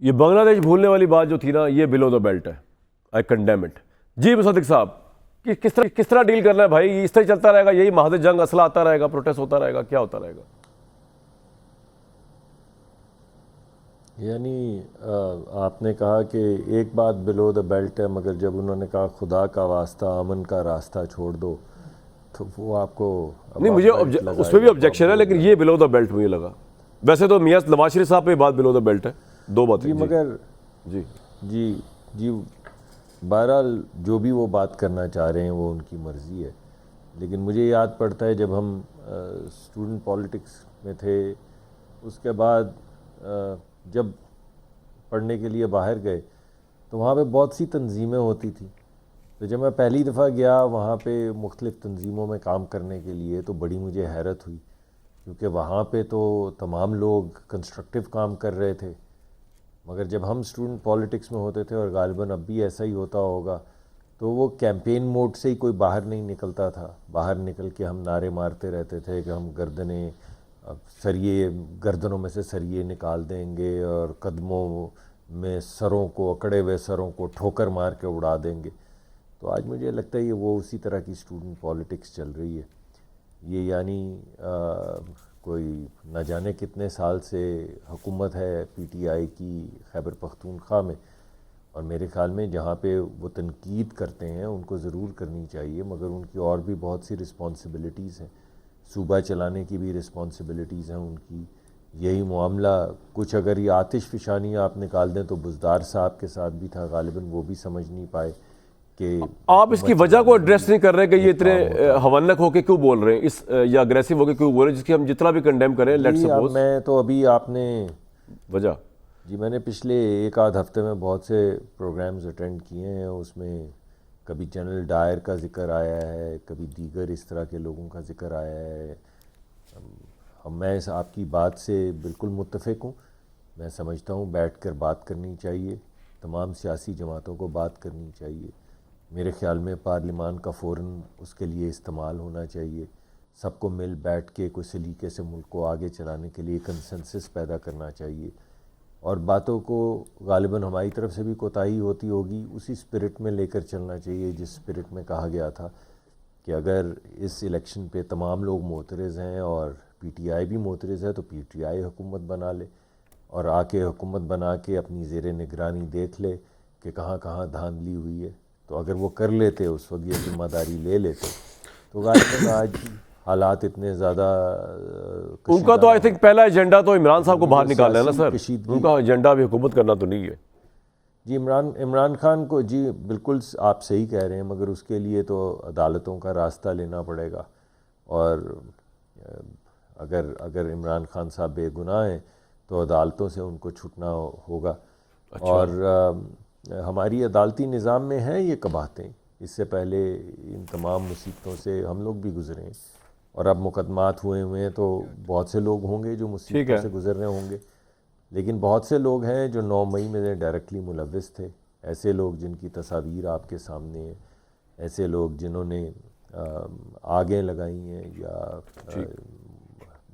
یہ بنگلہ دیش بھولنے والی بات جو تھی نا، یہ بلو دا بیلٹ ہے. آئی کنڈیم اٹ. جی مصدق صاحب، کس طرح ڈیل کرنا ہے بھائی؟ اس طرح چلتا رہے گا؟ یہی محض جنگ اسلحہ آتا رہے گا، پروٹیسٹ ہوتا رہے گا، کیا ہوتا رہے گا؟ یعنی آپ نے کہا کہ ایک بات بلو دا بیلٹ ہے، مگر جب انہوں نے کہا خدا کا واسطہ امن کا راستہ چھوڑ دو تو وہ آپ کو نہیں، مجھے اس پہ بھی آبجیکشن ہے، لیکن یہ بلو دا بیلٹ مجھے لگا. ویسے تو میاں نواز شریف صاحب پہ بات بلو دا بیلٹ ہے. 2 باتیں جی مگر جی بہرحال جو بھی وہ بات کرنا چاہ رہے ہیں وہ ان کی مرضی ہے. لیکن مجھے یاد پڑتا ہے جب ہم اسٹوڈنٹ پالیٹکس میں تھے، اس کے بعد جب پڑھنے کے لیے باہر گئے تو وہاں پہ بہت سی تنظیمیں ہوتی تھیں. تو جب میں پہلی دفعہ گیا وہاں پہ مختلف تنظیموں میں کام کرنے کے لیے تو بڑی مجھے حیرت ہوئی، کیونکہ وہاں پہ تو تمام لوگ کنسٹرکٹیو کام کر رہے تھے. مگر جب ہم اسٹوڈنٹ پالیٹکس میں ہوتے تھے، اور غالباً اب بھی ایسا ہی ہوتا ہوگا، تو وہ کیمپین موڈ سے ہی کوئی باہر نہیں نکلتا تھا. باہر نکل کے ہم نعرے مارتے رہتے تھے کہ ہم گردنوں میں سے سریے نکال دیں گے اور قدموں میں سروں کو، اکڑے ہوئے سروں کو ٹھوکر مار کے اڑا دیں گے. تو آج مجھے لگتا ہے یہ وہ اسی طرح کی اسٹوڈنٹ پالیٹکس چل رہی ہے. یہ یعنی کوئی نہ جانے کتنے سال سے حکومت ہے پی ٹی آئی کی خیبر پختونخوا میں، اور میرے خیال میں جہاں پہ وہ تنقید کرتے ہیں ان کو ضرور کرنی چاہیے، مگر ان کی اور بھی بہت سی رسپانسبلٹیز ہیں. صوبہ چلانے کی بھی رسپانسبلٹیز ہیں ان کی. یہی معاملہ کچھ اگر یہ آتش فشانی آپ نکال دیں تو بزدار صاحب کے ساتھ بھی تھا، غالباً وہ بھی سمجھ نہیں پائے کہ آپ اس کی وجہ کو ایڈریس نہیں کر رہے کہ یہ اتنے ہونک ہو کے کیوں بول رہے ہیں، یا اگریسو ہو کے کیوں بول رہے ہیں، جس کی ہم جتنا بھی کنڈیم کریں. لیٹ سپوز میں تو ابھی آپ نے وجہ میں نے پچھلے 1 آدھ ہفتے میں بہت سے پروگرامز اٹینڈ کیے ہیں. اس میں کبھی جنرل ڈائر کا ذکر آیا ہے، کبھی دیگر اس طرح کے لوگوں کا ذکر آیا ہے. میں آپ کی بات سے بالکل متفق ہوں. میں سمجھتا ہوں بیٹھ کر بات کرنی چاہیے، تمام سیاسی جماعتوں کو بات کرنی چاہیے. میرے خیال میں پارلیمان کا فوراً اس کے لیے استعمال ہونا چاہیے. سب کو مل بیٹھ کے کوئی سلیقے سے ملک کو آگے چلانے کے لیے کنسنسس پیدا کرنا چاہیے. اور باتوں کو غالباً ہماری طرف سے بھی کوتاہی ہوتی ہوگی، اسی اسپرٹ میں لے کر چلنا چاہیے جس اسپرٹ میں کہا گیا تھا کہ اگر اس الیکشن پہ تمام لوگ معترض ہیں اور پی ٹی آئی بھی معترض ہے تو پی ٹی آئی حکومت بنا لے، اور آ کے حکومت بنا کے اپنی زیر نگرانی دیکھ لے کہ کہاں کہاں دھاندلی ہوئی ہے. تو اگر وہ کر لیتے، اس وقت یہ ذمہ داری لے لیتے، تو غالباً آج حالات اتنے زیادہ ان کا تو آئی تھنک پہلا ایجنڈا تو عمران صاحب کو باہر نکالنا ہے نا سر. ان کا ایجنڈا بھی حکومت کرنا تو نہیں ہے. جی عمران خان کو، جی بالکل آپ صحیح کہہ رہے ہیں، مگر اس کے لیے تو عدالتوں کا راستہ لینا پڑے گا. اور اگر عمران خان صاحب بے گناہ ہیں تو عدالتوں سے ان کو چھٹنا ہوگا. اور ہماری عدالتی نظام میں ہیں یہ قباحتیں. اس سے پہلے ان تمام مصیبتوں سے ہم لوگ بھی گزرے ہیں، اور اب مقدمات ہوئے ہیں تو بہت سے لوگ ہوں گے جو مصیبتوں سے گزر رہے ہوں گے. لیکن بہت سے لوگ ہیں جو 9 مئی میں ڈائریکٹلی ملوث تھے. ایسے لوگ جن کی تصاویر آپ کے سامنے ہیں، ایسے لوگ جنہوں نے آگیں لگائی ہیں یا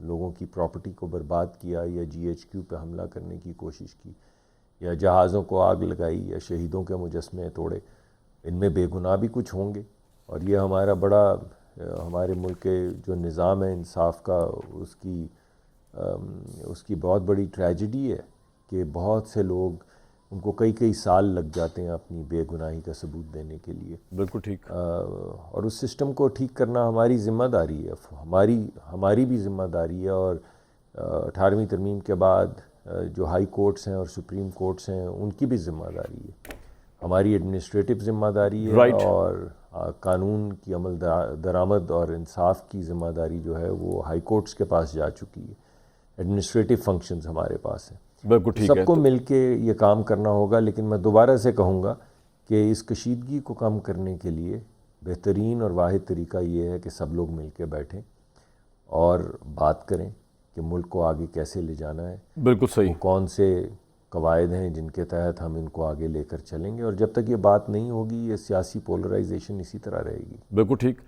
لوگوں کی پراپرٹی کو برباد کیا، یا جی ایچ کیو پہ حملہ کرنے کی کوشش کی، یا جہازوں کو آگ لگائی، یا شہیدوں کے مجسمے توڑے. ان میں بے گناہ بھی کچھ ہوں گے. اور یہ ہمارا ہمارے ملک کے جو نظام ہے انصاف کا، اس کی بہت بڑی ٹریجڈی ہے کہ بہت سے لوگ ان کو کئی سال لگ جاتے ہیں اپنی بے گناہی کا ثبوت دینے کے لیے. بالکل ٹھیک. اور اس سسٹم کو ٹھیک کرنا ہماری ذمہ داری ہے, ہماری بھی ذمہ داری ہے. اور 18ویں ترمیم کے بعد جو ہائی کورٹس ہیں اور سپریم کورٹس ہیں ان کی بھی ذمہ داری ہے. ہماری ایڈمنسٹریٹو ذمہ داری ہے اور قانون کی عمل درآمد اور انصاف کی ذمہ داری جو ہے وہ ہائی کورٹس کے پاس جا چکی ہے. ایڈمنسٹریٹو فنکشنز ہمارے پاس ہیں. بالکل ٹھیک ہے. سب کو مل کے یہ کام کرنا ہوگا. لیکن میں دوبارہ سے کہوں گا کہ اس کشیدگی کو کم کرنے کے لیے بہترین اور واحد طریقہ یہ ہے کہ سب لوگ مل کے بیٹھیں اور بات کریں کہ ملک کو آگے کیسے لے جانا ہے. بالکل صحیح. کون سے قواعد ہیں جن کے تحت ہم ان کو آگے لے کر چلیں گے. اور جب تک یہ بات نہیں ہوگی یہ سیاسی پولرائزیشن اسی طرح رہے گی. بالکل ٹھیک.